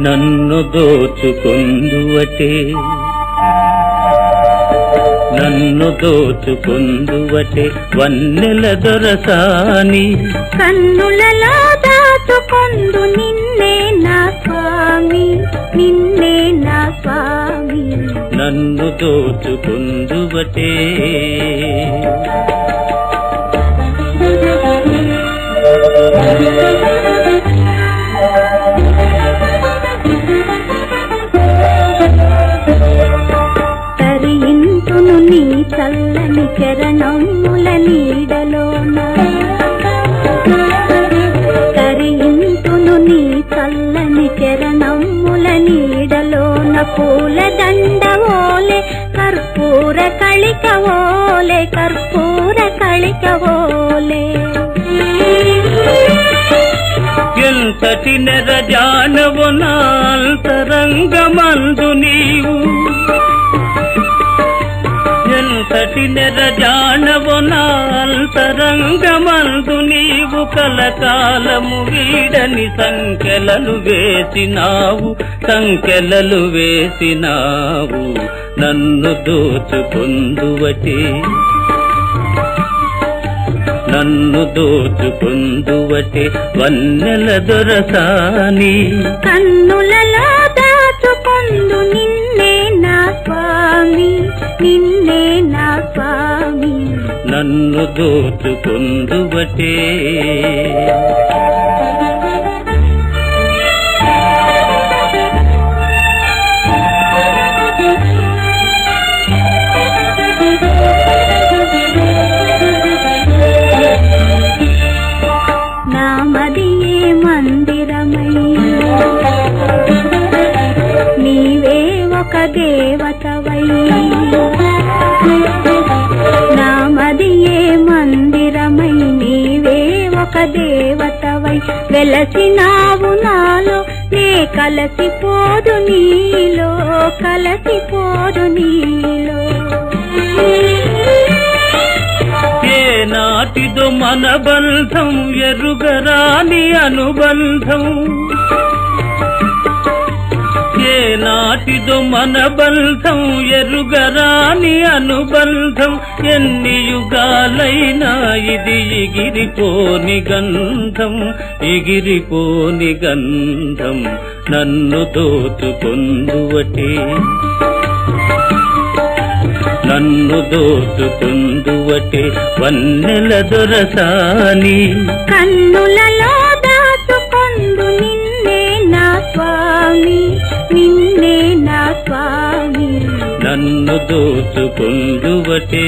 నన్ను దోచుకొందువటే నన్ను దోచుకొందువటే వన్నెల దొరసాని కన్నులలో దాచుకొందు నిన్నే నా స్వామి నిన్నే నా స్వామి నన్ను దోచుకొందువటే తరింతును నీ చల్లని చరణముల నీడలోన తరింతును నీ చల్లని చరణముల నీడలోన పూల దండవోలే కర్పూర కళికవోలే కర్పూర కళికవోలే ఎంతటి నెరజానవు నాంతరంగమందు నీవు ఎంతటి నెరజానవు నాంతరంగమందు నీవు కలకాలము వీడని సంకెలలు వేసినావు సంకెలలు వేసినావు నన్ను దోచుకొందువటే నన్ను దోచుకొందువటే వన్నెల దొరసాని కన్నులలో దాచుకొందు నిన్నే నా స్వామి నిన్నే నా స్వామి నన్ను దోచుకొందువటే నామదియే మందిరమై నీవే ఒక దేవతవై నామదియే మందిరమై నీవే ఒక దేవతవై వెలసినావు నాలో నే కలసిపోదు నీలో కలసిపోదు నీలో నాటిదో మన బంధం ఎరుగరాని అనుబంధం ఏ నాటిదో మన బంధం ఎరుగరాని అనుబంధం ఎన్ని యుగాలైనా ఇది ఎగిరిపోని గంధం ఎగిరిపోని గంధం నన్ను దోచుకొందువటే నన్ను దోచుకొందువటే వన్నెల దొరసాని కన్నులలో దాచుకొందు నిన్నే నా స్వామి నిన్నే నా స్వామి నన్ను దోచుకొందువటే